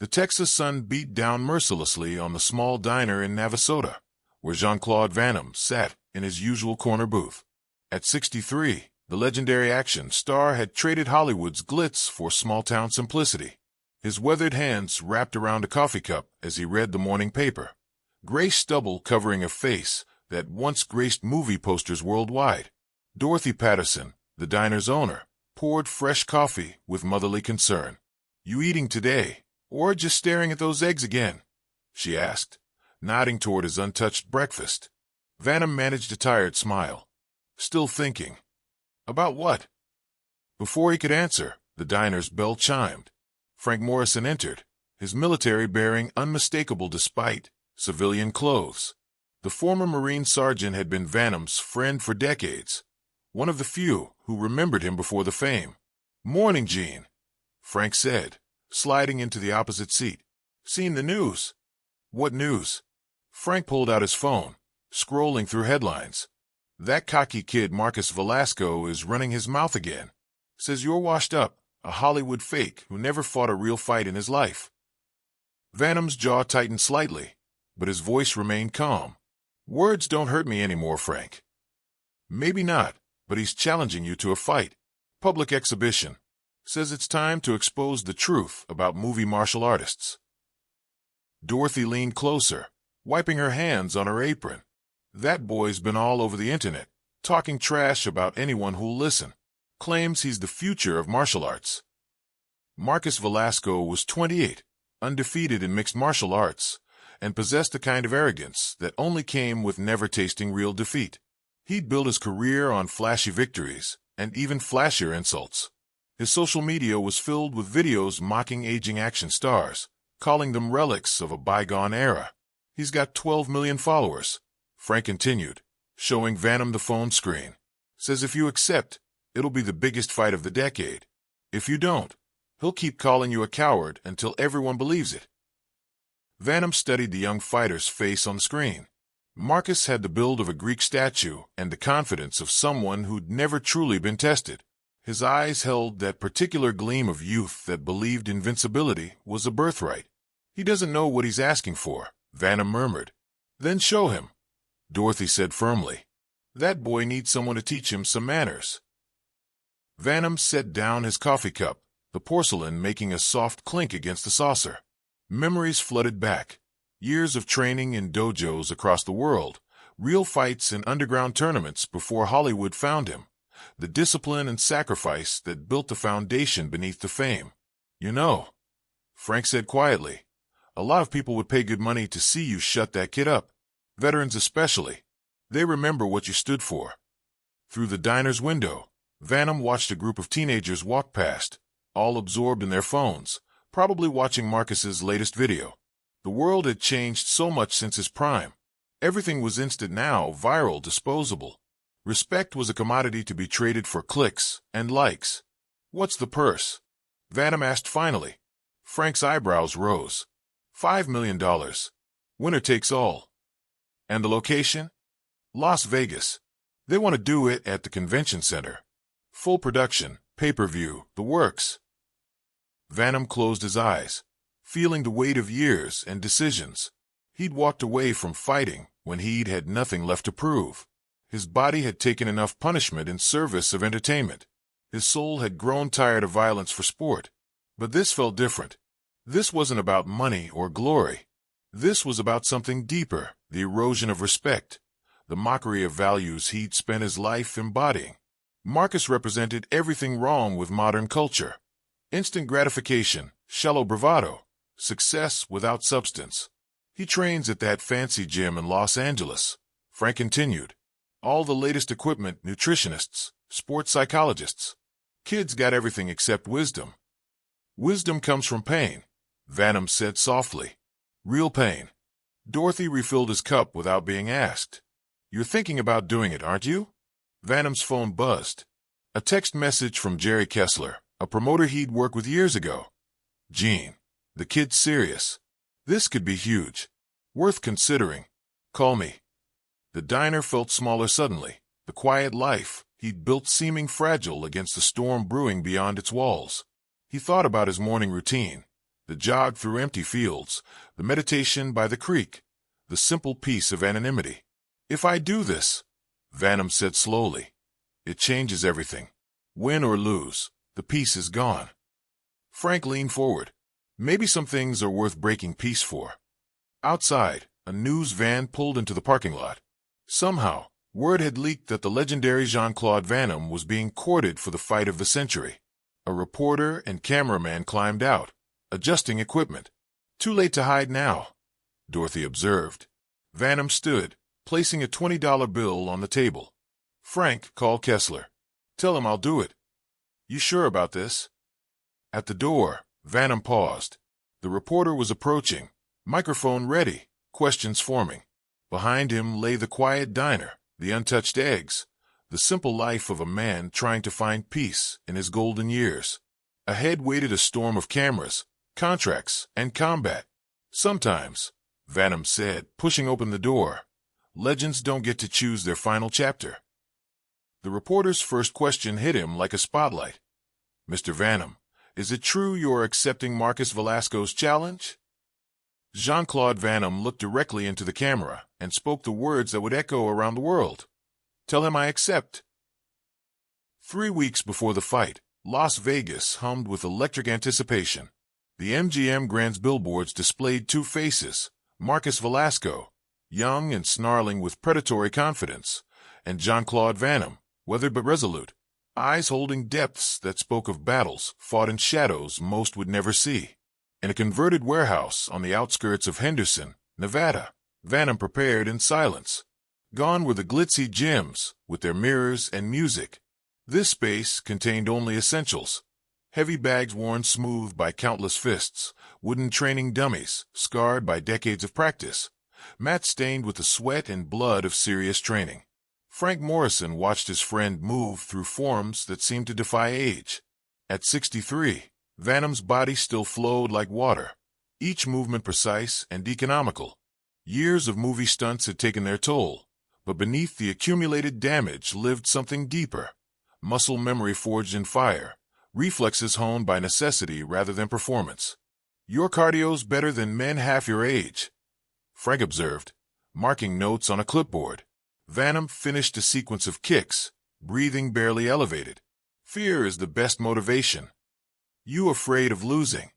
The Texas sun beat down mercilessly on the small diner in Navasota, where Jean-Claude Van Damme sat in his usual corner booth. At 63, the legendary action star had traded Hollywood's glitz for small-town simplicity. His weathered hands wrapped around a coffee cup as he read the morning paper, gray stubble covering a face that once graced movie posters worldwide. Dorothy Patterson, the diner's owner, poured fresh coffee with motherly concern. "You eating today, or just staring at those eggs again?" she asked, nodding toward his untouched breakfast. Van Damme managed a tired smile. "Still thinking." "About what?" Before he could answer, the diner's bell chimed. Frank Morrison entered, his military bearing unmistakable despite civilian clothes. The former Marine sergeant had been Van Damme's friend for decades, one of the few who remembered him before the fame. "Morning, Gene," Frank said, sliding into the opposite seat. "Seen the news?" "What news?" Frank pulled out his phone, scrolling through headlines. "That cocky kid Marcus Velasco is running his mouth again. Says you're washed up, a Hollywood fake who never fought a real fight in his life." Van Damme's jaw tightened slightly, but his voice remained calm. "Words don't hurt me anymore, Frank." "Maybe not, but he's challenging you to a fight. Public exhibition. Says it's time to expose the truth about movie martial artists." Dorothy leaned closer, wiping her hands on her apron. "That boy's been all over the internet, talking trash about anyone who'll listen. Claims he's the future of martial arts." Marcus Velasco was 28, undefeated in mixed martial arts, and possessed the kind of arrogance that only came with never tasting real defeat. He'd built his career on flashy victories and even flashier insults. His social media was filled with videos mocking aging action stars, calling them relics of a bygone era. "He's got 12 million followers," Frank continued, showing Van Damme the phone screen. "Says if you accept, it'll be the biggest fight of the decade. If you don't, he'll keep calling you a coward until everyone believes it." Van Damme studied the young fighter's face on the screen. Marcus had the build of a Greek statue and the confidence of someone who'd never truly been tested. His eyes held that particular gleam of youth that believed invincibility was a birthright. "He doesn't know what he's asking for," Van Damme murmured. "Then show him," Dorothy said firmly. "That boy needs someone to teach him some manners." Van Damme set down his coffee cup, the porcelain making a soft clink against the saucer. Memories flooded back. Years of training in dojos across the world, real fights in underground tournaments before Hollywood found him, the discipline and sacrifice that built the foundation beneath the fame. "You know," Frank said quietly, "a lot of people would pay good money to see you shut that kid up. Veterans especially. They remember what you stood for." Through the diner's window, Van Damme watched a group of teenagers walk past, all absorbed in their phones, probably watching Marcus's latest video. The world had changed so much since his prime. Everything was instant now, viral, disposable. Respect was a commodity to be traded for clicks and likes. "What's the purse?" Van Damme asked finally. Frank's eyebrows rose. $5 million. Winner takes all." "And the location?" "Las Vegas. They want to do it at the convention center. Full production, pay-per-view, the works." Van Damme closed his eyes, feeling the weight of years and decisions. He'd walked away from fighting when he'd had nothing left to prove. His body had taken enough punishment in service of entertainment. His soul had grown tired of violence for sport. But this felt different. This wasn't about money or glory. This was about something deeper, the erosion of respect, the mockery of values he'd spent his life embodying. Marcus represented everything wrong with modern culture. Instant gratification, shallow bravado, success without substance. "He trains at that fancy gym in Los Angeles," Frank continued. "All the latest equipment, nutritionists, sports psychologists. Kid's got everything except wisdom." "Wisdom comes from pain," Van Damme said softly. "Real pain." Dorothy refilled his cup without being asked. "You're thinking about doing it, aren't you?" Van Damme's phone buzzed. A text message from Jerry Kessler, a promoter he'd worked with years ago. "Gene, the kid's serious. This could be huge. Worth considering. Call me." The diner felt smaller suddenly, the quiet life he'd built seeming fragile against the storm brewing beyond its walls. He thought about his morning routine, The jog through empty fields, the meditation by the creek, the simple peace of anonymity. If I do this, Van Damme said slowly, it changes everything. Win or lose, the peace is gone. Frank leaned forward. Maybe some things are worth breaking peace for. Outside, a news van pulled into the parking lot. Somehow, word had leaked that the legendary Jean-Claude Van Damme was being courted for the fight of the century. A reporter and cameraman climbed out, adjusting equipment. Too late to hide now, Dorothy observed. Van Damme stood, placing a $20 bill on the table. Frank called Kessler. Tell him I'll do it. You sure about this? At the door, Van Damme paused. The reporter was approaching, microphone ready, questions forming. Behind him lay the quiet diner, the untouched eggs, the simple life of a man trying to find peace in his golden years. Ahead waited a storm of cameras, contracts, and combat. Sometimes, Van Damme said, pushing open the door, legends don't get to choose their final chapter. The reporter's first question hit him like a spotlight. Mr. Van Damme, is it true you're accepting Marcus Velasco's challenge? Jean-Claude Van Damme looked directly into the camera and spoke the words that would echo around the world. Tell him I accept. 3 weeks before the fight, Las Vegas hummed with electric anticipation. The MGM Grand's billboards displayed two faces, Marcus Velasco, young and snarling with predatory confidence, and Jean-Claude Van Damme, weathered but resolute, eyes holding depths that spoke of battles fought in shadows most would never see. In a converted warehouse on the outskirts of Henderson, Nevada, Van Damme prepared in silence. Gone were the glitzy gyms, with their mirrors and music. This space contained only essentials. Heavy bags worn smooth by countless fists, wooden training dummies, scarred by decades of practice, mats stained with the sweat and blood of serious training. Frank Morrison watched his friend move through forms that seemed to defy age. At 63, Van Damme's body still flowed like water, each movement precise and economical. Years of movie stunts had taken their toll, but beneath the accumulated damage lived something deeper. Muscle memory forged in fire, reflexes honed by necessity rather than performance. Your cardio's better than men half your age, Frank observed, marking notes on a clipboard. Van Damme finished a sequence of kicks, breathing barely elevated. Fear is the best motivation. You afraid of losing?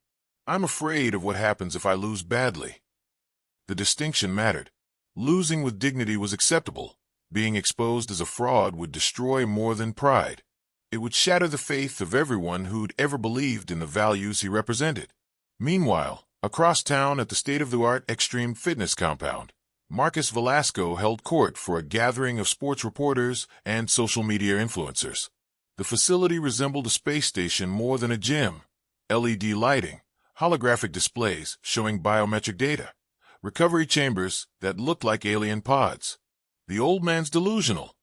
I'm afraid of what happens if I lose badly. The distinction mattered. Losing with dignity was acceptable. Being exposed as a fraud would destroy more than pride. It would shatter the faith of everyone who'd ever believed in the values he represented. Meanwhile, across town at the state-of-the-art Extreme Fitness compound, Marcus Velasco held court for a gathering of sports reporters and social media influencers. The facility resembled a space station more than a gym. LED lighting, holographic displays showing biometric data, recovery chambers that looked like alien pods. The old man's delusional,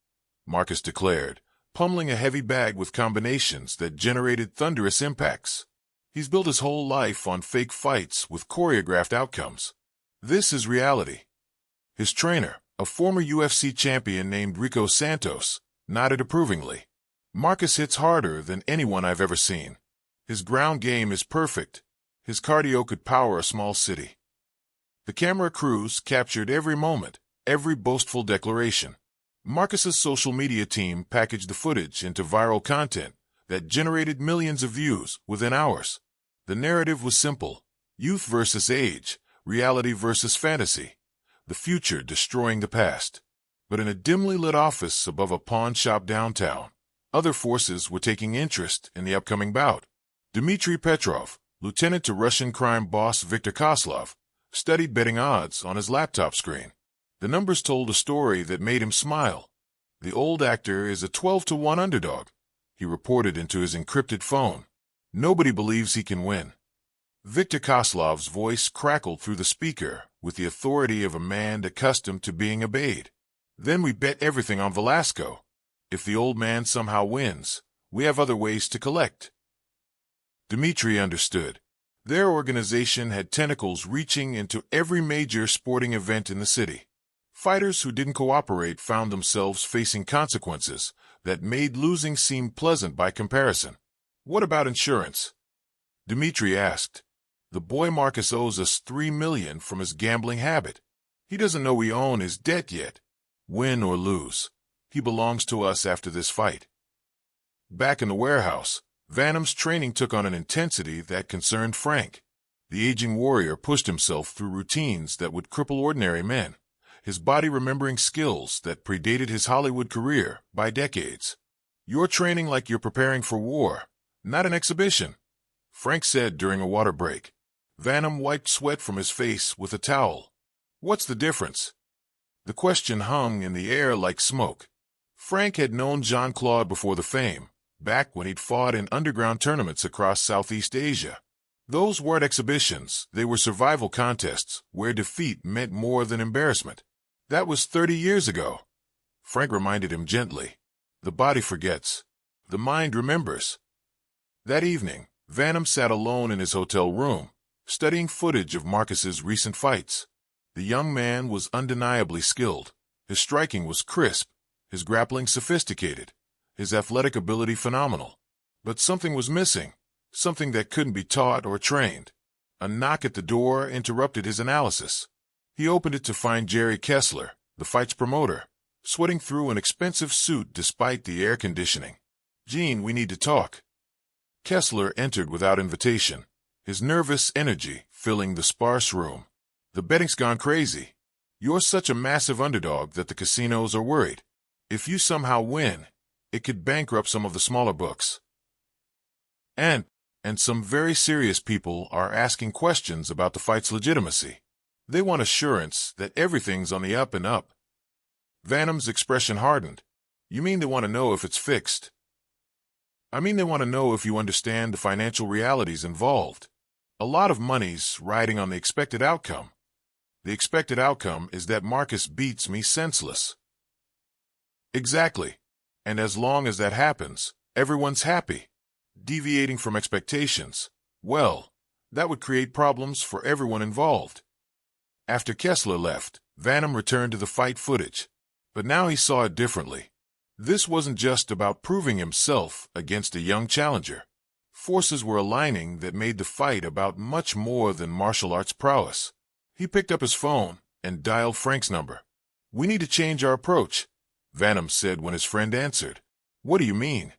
Marcus declared, pummeling a heavy bag with combinations that generated thunderous impacts. He's built his whole life on fake fights with choreographed outcomes. This is reality. His trainer, a former UFC champion named Rico Santos, nodded approvingly. Marcus hits harder than anyone I've ever seen. His ground game is perfect. His cardio could power a small city. The camera crews captured every moment, every boastful declaration. Marcus's social media team packaged the footage into viral content that generated millions of views within hours. The narrative was simple: youth versus age, reality versus fantasy, the future destroying the past. But in a dimly lit office above a pawn shop downtown, other forces were taking interest in the upcoming bout. Dmitry Petrov, lieutenant to Russian crime boss Viktor Koslov, studied betting odds on his laptop screen. The numbers told a story that made him smile. The old actor is a 12-to-1 underdog, he reported into his encrypted phone. Nobody believes he can win. Viktor Koslov's voice crackled through the speaker with the authority of a man accustomed to being obeyed. Then we bet everything on Velasco. If the old man somehow wins, we have other ways to collect. Dmitry understood. Their organization had tentacles reaching into every major sporting event in the city. Fighters who didn't cooperate found themselves facing consequences that made losing seem pleasant by comparison. What about insurance? Dmitry asked. The boy Marcus owes us $3 million from his gambling habit. He doesn't know we own his debt yet. Win or lose, he belongs to us after this fight." Back in the warehouse, Van Damme's training took on an intensity that concerned Frank. The aging warrior pushed himself through routines that would cripple ordinary men, his body remembering skills that predated his Hollywood career by decades. "You're training like you're preparing for war, not an exhibition," Frank said during a water break. Van Damme wiped sweat from his face with a towel. "What's the difference?" The question hung in the air like smoke. Frank had known Jean-Claude before the fame, back when he'd fought in underground tournaments across Southeast Asia. Those weren't exhibitions, they were survival contests where defeat meant more than embarrassment. That was 30 years ago. Frank reminded him gently. The body forgets. The mind remembers. That evening, Van Damme sat alone in his hotel room, studying footage of Marcus's recent fights. The young man was undeniably skilled. His striking was crisp, his grappling sophisticated, his athletic ability phenomenal. But something was missing, something that couldn't be taught or trained. A knock at the door interrupted his analysis. He opened it to find Jerry Kessler, the fight's promoter, sweating through an expensive suit despite the air conditioning. "Gene, we need to talk." Kessler entered without invitation, his nervous energy filling the sparse room. "The betting's gone crazy. You're such a massive underdog that the casinos are worried. If you somehow win, it could bankrupt some of the smaller books. And some very serious people are asking questions about the fight's legitimacy. They want assurance that everything's on the up and up." Van Damme's expression hardened. "You mean they want to know if it's fixed?" "I mean they want to know if you understand the financial realities involved. A lot of money's riding on the expected outcome. The expected outcome is that Marcus beats me senseless." "Exactly. And as long as that happens, everyone's happy. Deviating from expectations, well, that would create problems for everyone involved." After Kessler left, Van Damme returned to the fight footage. But now he saw it differently. This wasn't just about proving himself against a young challenger. Forces were aligning that made the fight about much more than martial arts prowess. He picked up his phone and dialed Frank's number. "We need to change our approach," Van Damme said when his friend answered. "What do you mean?"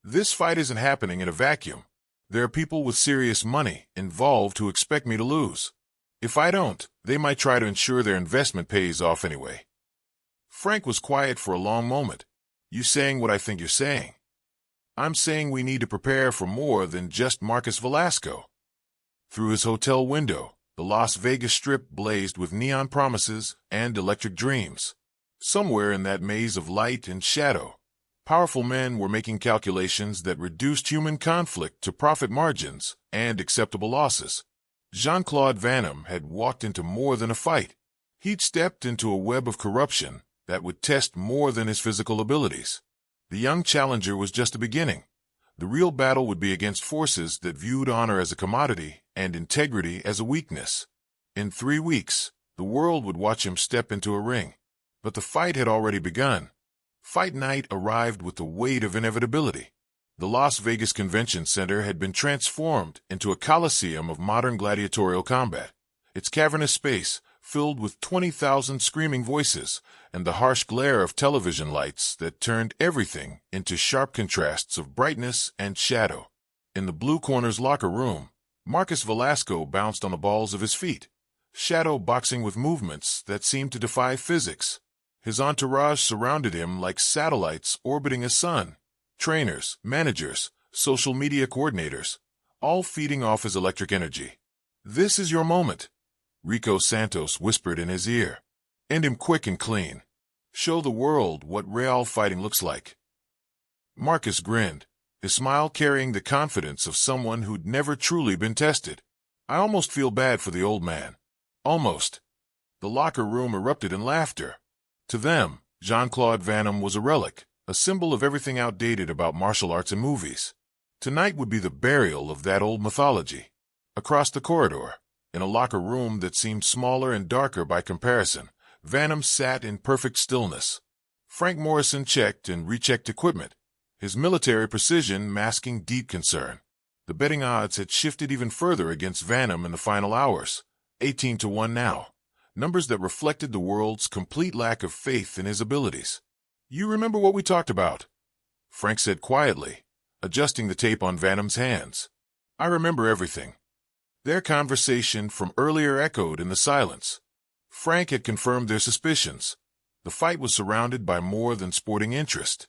"This fight isn't happening in a vacuum. There are people with serious money involved who expect me to lose. If I don't, they might try to ensure their investment pays off anyway." Frank was quiet for a long moment. "You saying what I think you're saying?" "I'm saying we need to prepare for more than just Marcus Velasco." Through his hotel window, the Las Vegas Strip blazed with neon promises and electric dreams. Somewhere in that maze of light and shadow, powerful men were making calculations that reduced human conflict to profit margins and acceptable losses. Jean-Claude Van Damme had walked into more than a fight. He'd stepped into a web of corruption that would test more than his physical abilities. The young challenger was just a beginning. The real battle would be against forces that viewed honor as a commodity and integrity as a weakness. In 3 weeks, the world would watch him step into a ring. But the fight had already begun. Fight night arrived with the weight of inevitability. The Las Vegas Convention Center had been transformed into a coliseum of modern gladiatorial combat. Its cavernous space, filled with 20,000 screaming voices and the harsh glare of television lights that turned everything into sharp contrasts of brightness and shadow. In the blue corner's locker room, Marcus Velasco bounced on the balls of his feet, shadow boxing with movements that seemed to defy physics. His entourage surrounded him like satellites orbiting a sun. Trainers, managers, social media coordinators, all feeding off his electric energy. "This is your moment," Rico Santos whispered in his ear. "End him quick and clean. Show the world what real fighting looks like." Marcus grinned, his smile carrying the confidence of someone who'd never truly been tested. "I almost feel bad for the old man. Almost." The locker room erupted in laughter. To them, Jean-Claude Van Damme was a relic, a symbol of everything outdated about martial arts and movies. Tonight would be the burial of that old mythology. Across the corridor, in a locker room that seemed smaller and darker by comparison, Van Damme sat in perfect stillness. Frank Morrison checked and rechecked equipment, his military precision masking deep concern. The betting odds had shifted even further against Van Damme in the final hours, 18-1 now, numbers that reflected the world's complete lack of faith in his abilities. "You remember what we talked about?" Frank said quietly, adjusting the tape on Van Damme's hands. "I remember everything." Their conversation from earlier echoed in the silence. Frank had confirmed their suspicions. The fight was surrounded by more than sporting interest.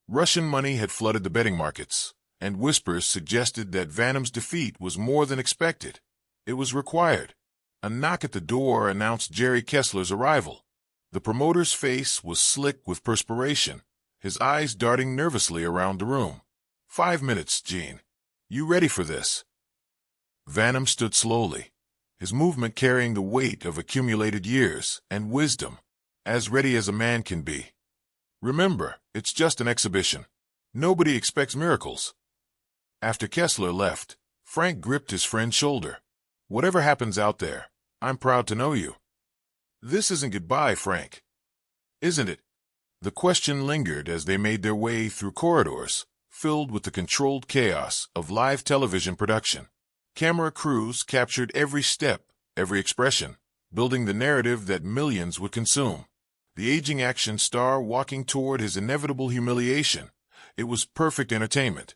Russian money had flooded the betting markets, and whispers suggested that Van Damme's defeat was more than expected. It was required. A knock at the door announced Jerry Kessler's arrival. The promoter's face was slick with perspiration, his eyes darting nervously around the room. "5 minutes, Gene. You ready for this?" Van Damme stood slowly, his movement carrying the weight of accumulated years and wisdom, as ready as a man can be. "Remember, it's just an exhibition. Nobody expects miracles." After Kessler left, Frank gripped his friend's shoulder. "Whatever happens out there, I'm proud to know you." "This isn't goodbye, Frank." "Isn't it?" The question lingered as they made their way through corridors, filled with the controlled chaos of live television production. Camera crews captured every step, every expression, building the narrative that millions would consume. The aging action star walking toward his inevitable humiliation. It was perfect entertainment.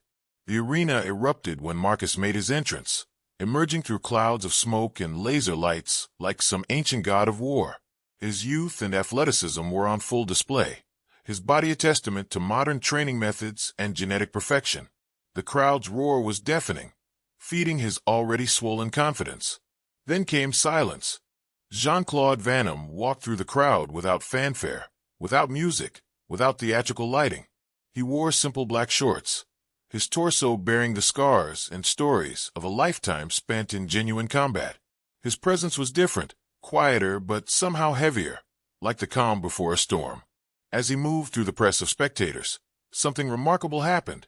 The arena erupted when Marcus made his entrance, emerging through clouds of smoke and laser lights like some ancient god of war. His youth and athleticism were on full display, his body a testament to modern training methods and genetic perfection. The crowd's roar was deafening, feeding his already swollen confidence. Then came silence. Jean-Claude Van Damme walked through the crowd without fanfare, without music, without theatrical lighting. He wore simple black shorts, his torso bearing the scars and stories of a lifetime spent in genuine combat. His presence was different, quieter but somehow heavier, like the calm before a storm. As he moved through the press of spectators, something remarkable happened.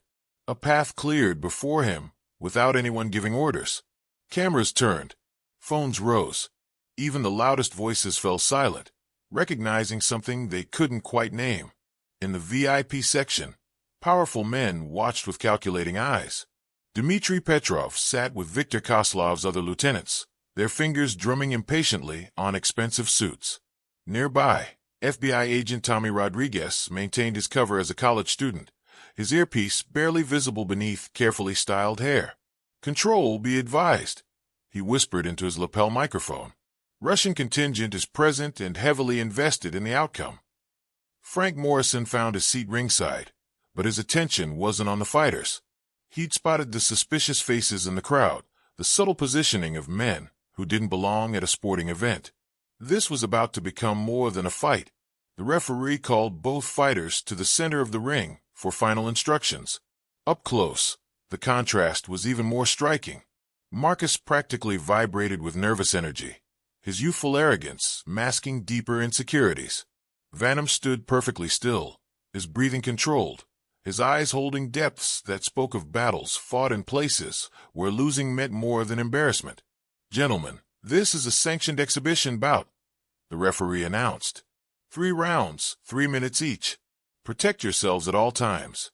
A path cleared before him without anyone giving orders. Cameras turned. Phones rose. Even the loudest voices fell silent, recognizing something they couldn't quite name. In the VIP section, powerful men watched with calculating eyes. Dmitry Petrov sat with Viktor Kozlov's other lieutenants, their fingers drumming impatiently on expensive suits. Nearby, FBI agent Tommy Rodriguez maintained his cover as a college student, his earpiece barely visible beneath carefully styled hair. "Control, be advised," he whispered into his lapel microphone. "Russian contingent is present and heavily invested in the outcome." Frank Morrison found his seat ringside, but his attention wasn't on the fighters. He'd spotted the suspicious faces in the crowd, the subtle positioning of men who didn't belong at a sporting event. This was about to become more than a fight. The referee called both fighters to the center of the ring for final instructions. Up close, the contrast was even more striking. Marcus practically vibrated with nervous energy, his youthful arrogance masking deeper insecurities. Van Damme stood perfectly still, his breathing controlled, his eyes holding depths that spoke of battles fought in places where losing meant more than embarrassment. "Gentlemen, this is a sanctioned exhibition bout," the referee announced. 3 rounds, 3 minutes each. Protect yourselves at all times."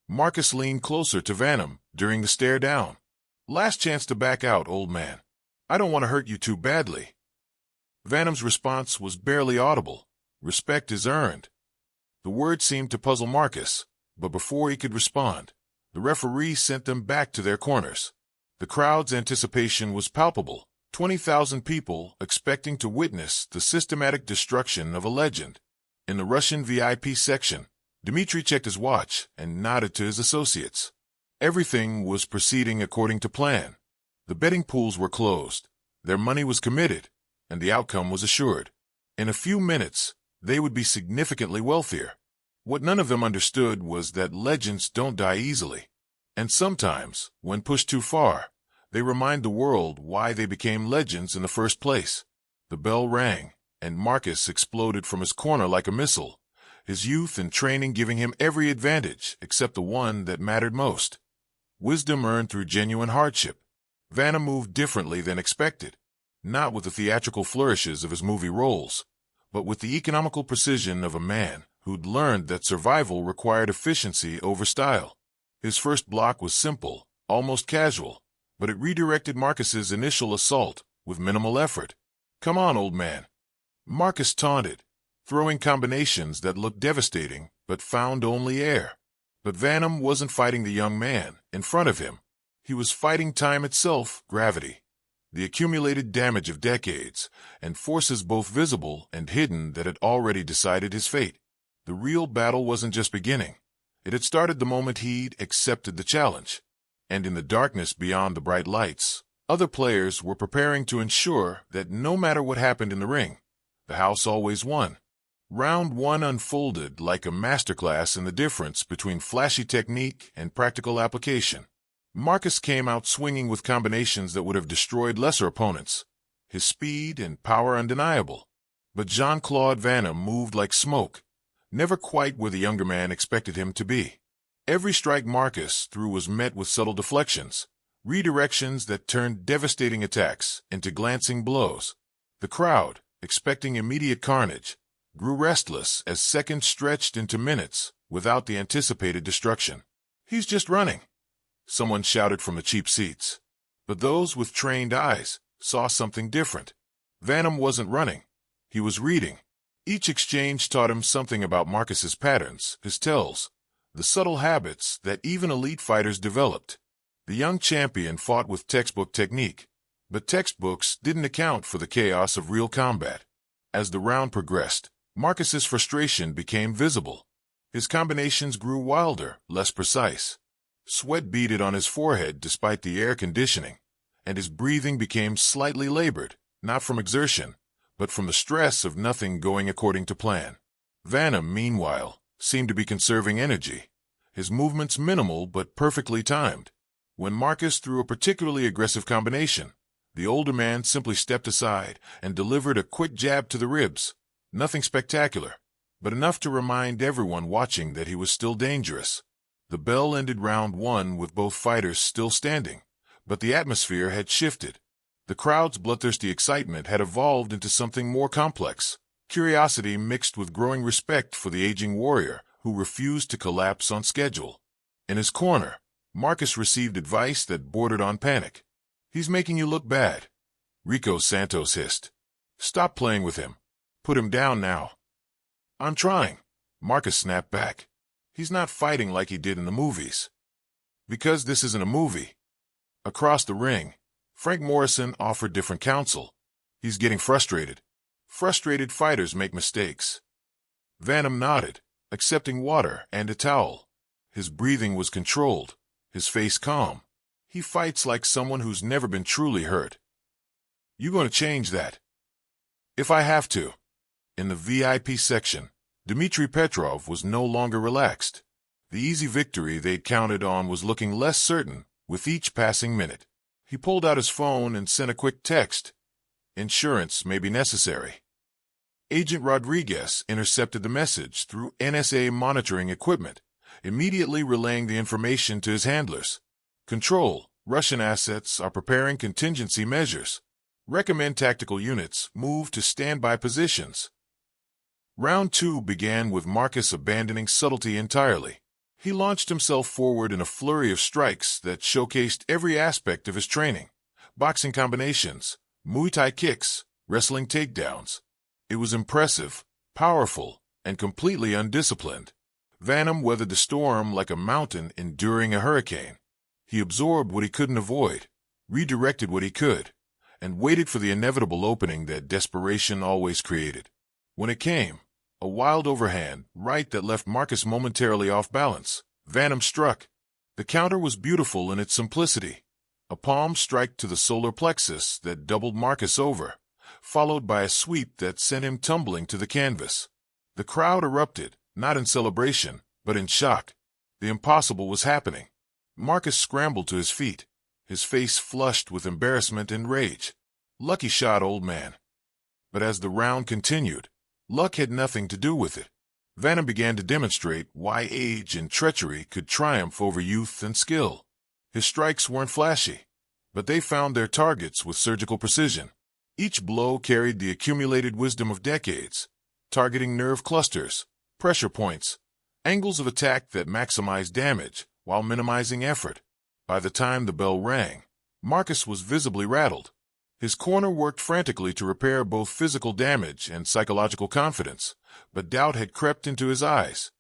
Marcus leaned closer to Van Damme during the stare down. "Last chance to back out, old man. I don't want to hurt you too badly." Van Damme's response was barely audible. "Respect is earned." The word seemed to puzzle Marcus, but before he could respond, the referee sent them back to their corners. The crowd's anticipation was palpable. 20,000 people expecting to witness the systematic destruction of a legend. In the Russian VIP section, Dmitry checked his watch and nodded to his associates. Everything was proceeding according to plan. The betting pools were closed, their money was committed, and the outcome was assured. In a few minutes, they would be significantly wealthier. What none of them understood was that legends don't die easily. And sometimes, when pushed too far, they remind the world why they became legends in the first place. The bell rang, and Marcus exploded from his corner like a missile, his youth and training giving him every advantage except the one that mattered most. Wisdom earned through genuine hardship. Vanna moved differently than expected, not with the theatrical flourishes of his movie roles, but with the economical precision of a man who'd learned that survival required efficiency over style. His first block was simple, almost casual, but it redirected Marcus's initial assault with minimal effort. "Come on, old man." Marcus taunted, throwing combinations that looked devastating but found only air. But Van Damme wasn't fighting the young man in front of him. He was fighting time itself, gravity, the accumulated damage of decades, and forces both visible and hidden that had already decided his fate. The real battle wasn't just beginning. It had started the moment he'd accepted the challenge. And in the darkness beyond the bright lights, other players were preparing to ensure that no matter what happened in the ring, the house always won. Round 1 unfolded like a masterclass in the difference between flashy technique and practical application. Marcus came out swinging with combinations that would have destroyed lesser opponents, his speed and power undeniable. But Jean-Claude Van Damme moved like smoke, never quite where the younger man expected him to be. Every strike Marcus threw was met with subtle deflections, redirections that turned devastating attacks into glancing blows. The crowd, expecting immediate carnage, grew restless as seconds stretched into minutes without the anticipated destruction. "He's just running," someone shouted from the cheap seats. But those with trained eyes saw something different. Van Damme wasn't running. He was reading. Each exchange taught him something about Marcus's patterns, his tells, the subtle habits that even elite fighters developed. The young champion fought with textbook technique, but textbooks didn't account for the chaos of real combat. As the round progressed, Marcus's frustration became visible. His combinations grew wilder, less precise. Sweat beaded on his forehead despite the air conditioning, and his breathing became slightly labored, not from exertion, but from the stress of nothing going according to plan. Van Damme, meanwhile, seemed to be conserving energy, his movements minimal but perfectly timed. When Marcus threw a particularly aggressive combination, the older man simply stepped aside and delivered a quick jab to the ribs. Nothing spectacular, but enough to remind everyone watching that he was still dangerous. The bell ended round 1 with both fighters still standing, but the atmosphere had shifted. The crowd's bloodthirsty excitement had evolved into something more complex, curiosity mixed with growing respect for the aging warrior who refused to collapse on schedule. In his corner, Marcus received advice that bordered on panic. "He's making you look bad," Rico Santos hissed. "Stop playing with him. Put him down now." "I'm trying," Marcus snapped back. "He's not fighting like he did in the movies." "Because this isn't a movie." Across the ring, Frank Morrison offered different counsel. "He's getting frustrated. Frustrated fighters make mistakes." Van Damme nodded, accepting water and a towel. His breathing was controlled, his face calm. "He fights like someone who's never been truly hurt." "You going to change that?" "If I have to." In the VIP section, Dmitry Petrov was no longer relaxed. The easy victory they'd counted on was looking less certain with each passing minute. He pulled out his phone and sent a quick text. "Insurance may be necessary." Agent Rodriguez intercepted the message through NSA monitoring equipment, immediately relaying the information to his handlers. "Control, Russian assets are preparing contingency measures. Recommend tactical units move to standby positions." Round 2 began with Marcus abandoning subtlety entirely. He launched himself forward in a flurry of strikes that showcased every aspect of his training: boxing combinations, Muay Thai kicks, wrestling takedowns. It was impressive, powerful, and completely undisciplined. Van Damme weathered the storm like a mountain enduring a hurricane. He absorbed what he couldn't avoid, redirected what he could, and waited for the inevitable opening that desperation always created. When it came, a wild overhand right that left Marcus momentarily off balance, Van Damme struck. The counter was beautiful in its simplicity. A palm strike to the solar plexus that doubled Marcus over, followed by a sweep that sent him tumbling to the canvas. The crowd erupted, not in celebration, but in shock. The impossible was happening. Marcus scrambled to his feet, his face flushed with embarrassment and rage. "Lucky shot, old man." But as the round continued, luck had nothing to do with it. Van Damme began to demonstrate why age and treachery could triumph over youth and skill. His strikes weren't flashy, but they found their targets with surgical precision. Each blow carried the accumulated wisdom of decades, targeting nerve clusters, pressure points, angles of attack that maximized damage while minimizing effort. By the time the bell rang, Marcus was visibly rattled. His corner worked frantically to repair both physical damage and psychological confidence, but doubt had crept into his eyes.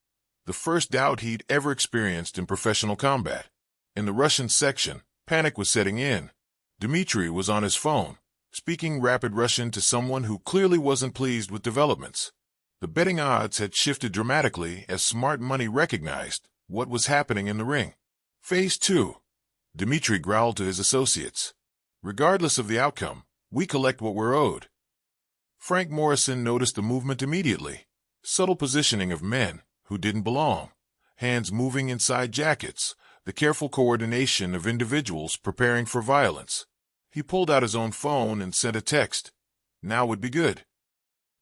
The first doubt he'd ever experienced in professional combat. In the Russian section, panic was setting in. Dmitri was on his phone, speaking rapid Russian to someone who clearly wasn't pleased with developments. The betting odds had shifted dramatically as smart money recognized what was happening in the ring. Phase 2. Dmitri growled to his associates. Regardless of the outcome, we collect what we're owed. Frank Morrison noticed the movement immediately. Subtle positioning of men who didn't belong. Hands moving inside jackets. The careful coordination of individuals preparing for violence. He pulled out his own phone and sent a text. Now would be good.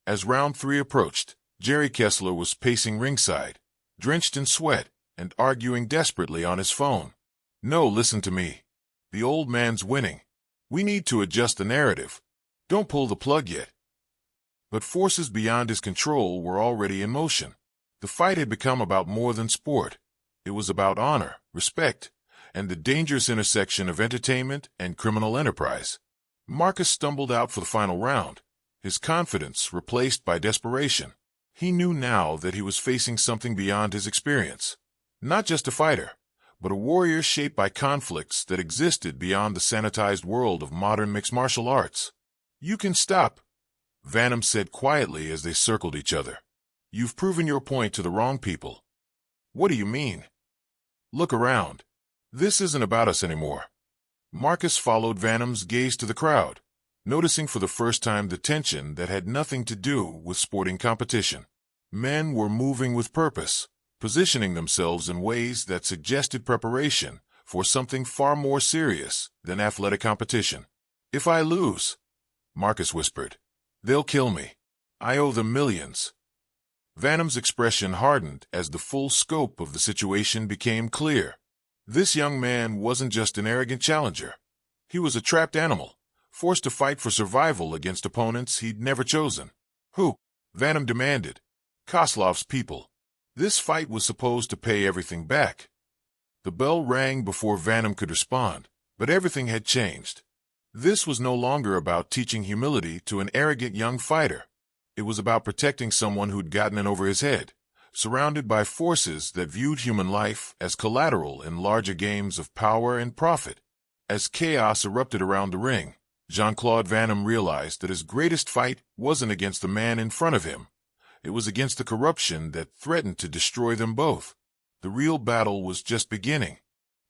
As round 3 approached, Jerry Kessler was pacing ringside, drenched in sweat, and arguing desperately on his phone. No, listen to me. The old man's winning. We need to adjust the narrative. Don't pull the plug yet. But forces beyond his control were already in motion. The fight had become about more than sport. It was about honor, respect, and the dangerous intersection of entertainment and criminal enterprise. Marcus stumbled out for the final round, his confidence replaced by desperation. He knew now that he was facing something beyond his experience. Not just a fighter, but a warrior shaped by conflicts that existed beyond the sanitized world of modern mixed martial arts. You can stop, Van Damme said quietly as they circled each other. You've proven your point to the wrong people. What do you mean? Look around. This isn't about us anymore. Marcus followed Van Damme's gaze to the crowd, noticing for the first time the tension that had nothing to do with sporting competition. Men were moving with purpose, positioning themselves in ways that suggested preparation for something far more serious than athletic competition. If I lose, Marcus whispered, they'll kill me. I owe them millions. Van Damme's expression hardened as the full scope of the situation became clear. This young man wasn't just an arrogant challenger. He was a trapped animal, forced to fight for survival against opponents he'd never chosen. Who? Van Damme demanded. Koslov's people. This fight was supposed to pay everything back. The bell rang before Van Damme could respond, but everything had changed. This was no longer about teaching humility to an arrogant young fighter. It was about protecting someone who'd gotten in over his head, surrounded by forces that viewed human life as collateral in larger games of power and profit. As chaos erupted around the ring, Jean-Claude Van Damme realized that his greatest fight wasn't against the man in front of him. It was against the corruption that threatened to destroy them both. The real battle was just beginning.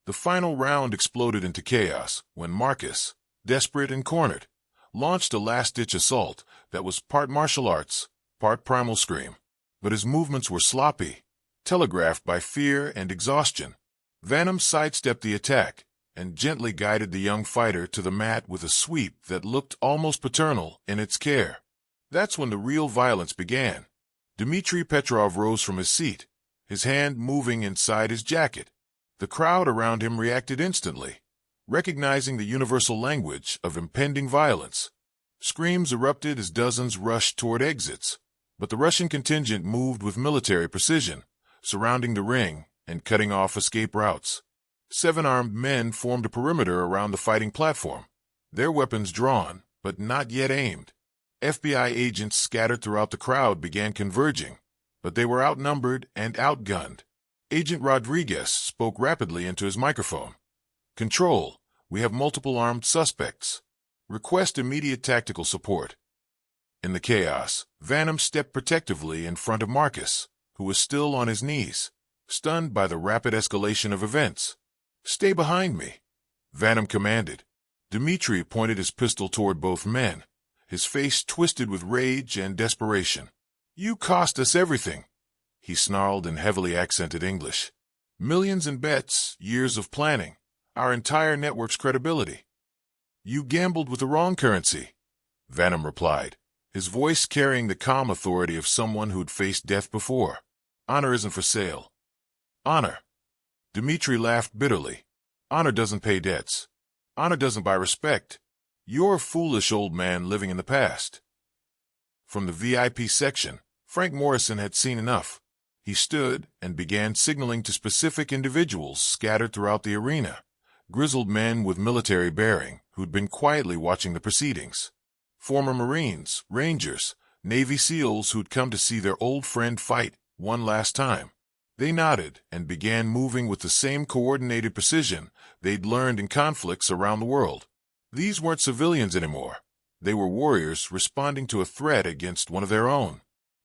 The final round exploded into chaos when Marcus, desperate and cornered, launched a last-ditch assault that was part martial arts, part primal scream. But his movements were sloppy, telegraphed by fear and exhaustion. Van Damme sidestepped the attack and gently guided the young fighter to the mat with a sweep that looked almost paternal in its care. That's when the real violence began. Dmitry Petrov rose from his seat, his hand moving inside his jacket. The crowd around him reacted instantly, recognizing the universal language of impending violence. Screams erupted as dozens rushed toward exits, but the Russian contingent moved with military precision, surrounding the ring and cutting off escape routes. 7 armed men formed a perimeter around the fighting platform, their weapons drawn, but not yet aimed. FBI agents scattered throughout the crowd began converging, but they were outnumbered and outgunned. Agent Rodriguez spoke rapidly into his microphone. Control, we have multiple armed suspects. Request immediate tactical support. In the chaos, Van Damme stepped protectively in front of Marcus, who was still on his knees, stunned by the rapid escalation of events. Stay behind me, Van Damme commanded. Dmitri pointed his pistol toward both men, his face twisted with rage and desperation. You cost us everything, he snarled in heavily accented English. Millions in bets, years of planning, our entire network's credibility. You gambled with the wrong currency, Van Damme replied, his voice carrying the calm authority of someone who'd faced death before. Honor isn't for sale. Honor. Dmitri laughed bitterly. Honor doesn't pay debts. Honor doesn't buy respect. You're a foolish old man living in the past. From the VIP section, Frank Morrison had seen enough. He stood and began signaling to specific individuals scattered throughout the arena, grizzled men with military bearing who'd been quietly watching the proceedings. Former Marines, Rangers, Navy SEALs who'd come to see their old friend fight one last time. They nodded and began moving with the same coordinated precision they'd learned in conflicts around the world. These weren't civilians anymore. They were warriors responding to a threat against one of their own.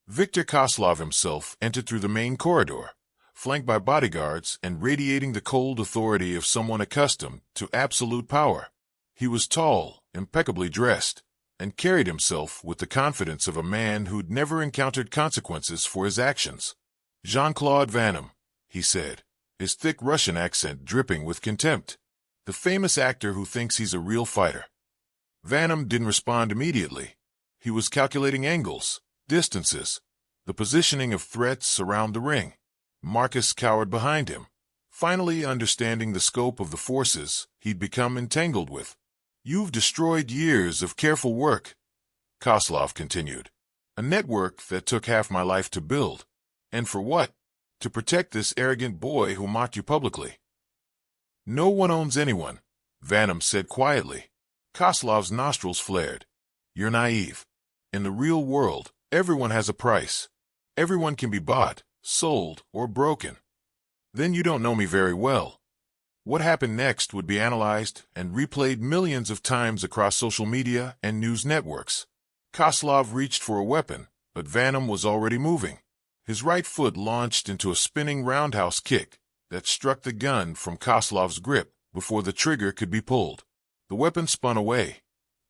Viktor Kozlov himself entered through the main corridor, flanked by bodyguards and radiating the cold authority of someone accustomed to absolute power. He was tall, impeccably dressed, and carried himself with the confidence of a man who'd never encountered consequences for his actions. "Jean-Claude Van Damme," he said, his thick Russian accent dripping with contempt. "The famous actor who thinks he's a real fighter." Van Damme didn't respond immediately. He was calculating angles, distances, the positioning of threats around the ring. Marcus cowered behind him, finally understanding the scope of the forces he'd become entangled with. "You've destroyed years of careful work," Kozlov continued. "A network that took half my life to build. And for what? To protect this arrogant boy who mocked you publicly." "No one owns anyone," Van Damme said quietly. Kozlov's nostrils flared. "You're naive. In the real world, everyone has a price. Everyone can be bought, sold, or broken." "Then you don't know me very well." What happened next would be analyzed and replayed millions of times across social media and news networks. Kozlov reached for a weapon, but Van Damme was already moving. His right foot launched into a spinning roundhouse kick that struck the gun from Kozlov's grip before the trigger could be pulled. The weapon spun away,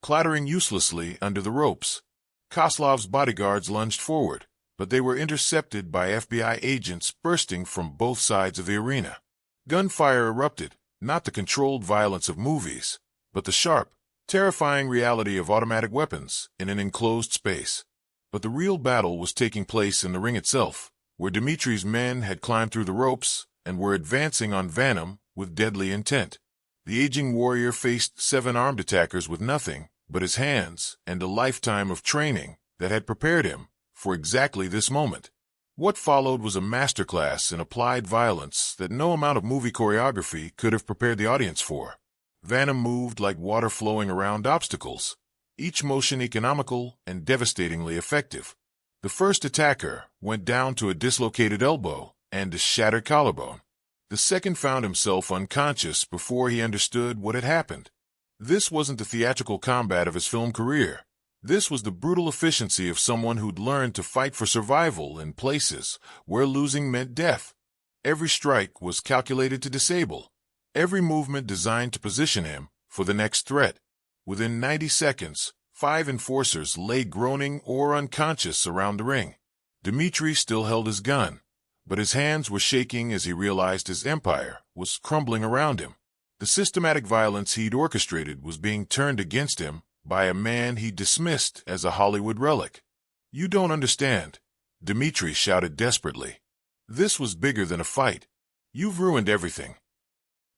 clattering uselessly under the ropes. Kozlov's bodyguards lunged forward, but they were intercepted by FBI agents bursting from both sides of the arena. Gunfire erupted, not the controlled violence of movies, but the sharp, terrifying reality of automatic weapons in an enclosed space. But the real battle was taking place in the ring itself, where Dmitri's men had climbed through the ropes and were advancing on Van Damme with deadly intent. The aging warrior faced 7 armed attackers with nothing but his hands and a lifetime of training that had prepared him for exactly this moment. What followed was a masterclass in applied violence that no amount of movie choreography could have prepared the audience for. Van Damme moved like water flowing around obstacles, each motion economical and devastatingly effective. The first attacker went down to a dislocated elbow and a shattered collarbone. The second found himself unconscious before he understood what had happened. This wasn't the theatrical combat of his film career. This was the brutal efficiency of someone who'd learned to fight for survival in places where losing meant death. Every strike was calculated to disable, every movement designed to position him for the next threat. Within 90 seconds, 5 enforcers lay groaning or unconscious around the ring. Dmitri still held his gun, but his hands were shaking as he realized his empire was crumbling around him. The systematic violence he'd orchestrated was being turned against him by a man he dismissed as a Hollywood relic. "You don't understand," Dmitri shouted desperately. "This was bigger than a fight. You've ruined everything."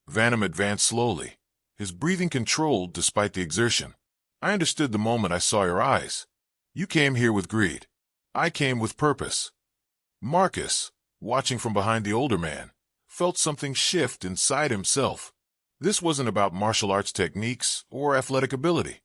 Van Damme advanced slowly, his breathing controlled despite the exertion. "I understood the moment I saw your eyes. You came here with greed. I came with purpose." Marcus, watching from behind the older man, felt something shift inside himself. This wasn't about martial arts techniques or athletic ability.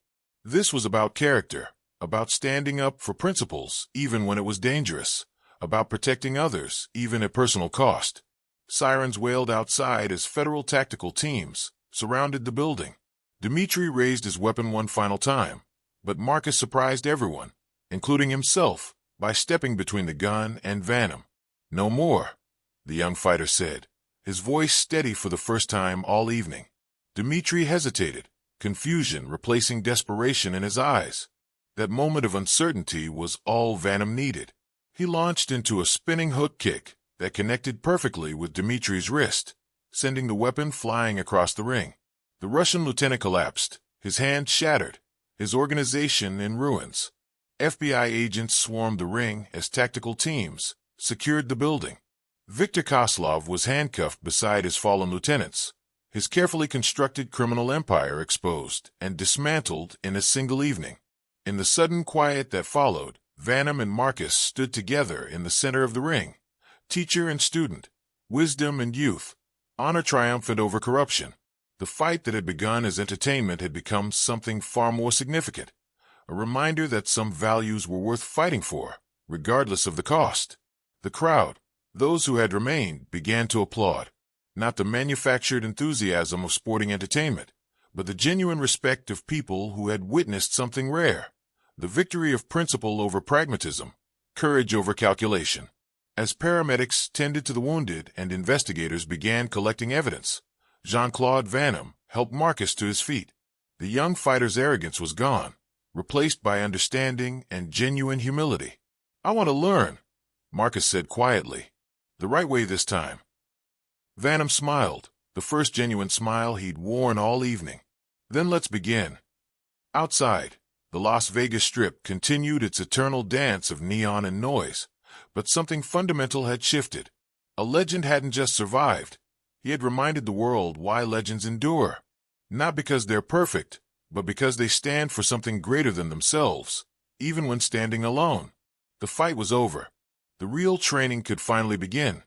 This was about character, about standing up for principles even when it was dangerous, about protecting others even at personal cost. Sirens wailed outside as federal tactical teams surrounded the building. Dmitri raised his weapon one final time, but Marcus surprised everyone, including himself, by stepping between the gun and Van Damme. "No more," the young fighter said, his voice steady for the first time all evening. Dmitri hesitated, confusion replacing desperation in his eyes. That moment of uncertainty was all Van Damme needed. He launched into a spinning hook kick that connected perfectly with Dmitri's wrist, sending the weapon flying across the ring. The Russian lieutenant collapsed, his hand shattered, his organization in ruins. FBI agents swarmed the ring as tactical teams secured the building. Viktor Kozlov was handcuffed beside his fallen lieutenants, his carefully constructed criminal empire exposed and dismantled in a single evening. In the sudden quiet that followed, Van Damme and Marcus stood together in the center of the ring, teacher and student, wisdom and youth, honor triumphant over corruption. The fight that had begun as entertainment had become something far more significant, a reminder that some values were worth fighting for, regardless of the cost. The crowd, those who had remained, began to applaud, not the manufactured enthusiasm of sporting entertainment, but the genuine respect of people who had witnessed something rare, the victory of principle over pragmatism, courage over calculation. As paramedics tended to the wounded and investigators began collecting evidence, Jean-Claude Van Damme helped Marcus to his feet. The young fighter's arrogance was gone, replaced by understanding and genuine humility. "I want to learn," Marcus said quietly. "The right way this time." Van Damme smiled, the first genuine smile he'd worn all evening. "Then let's begin." Outside, the Las Vegas Strip continued its eternal dance of neon and noise, but something fundamental had shifted. A legend hadn't just survived. He had reminded the world why legends endure. Not because they're perfect, but because they stand for something greater than themselves, even when standing alone. The fight was over. The real training could finally begin,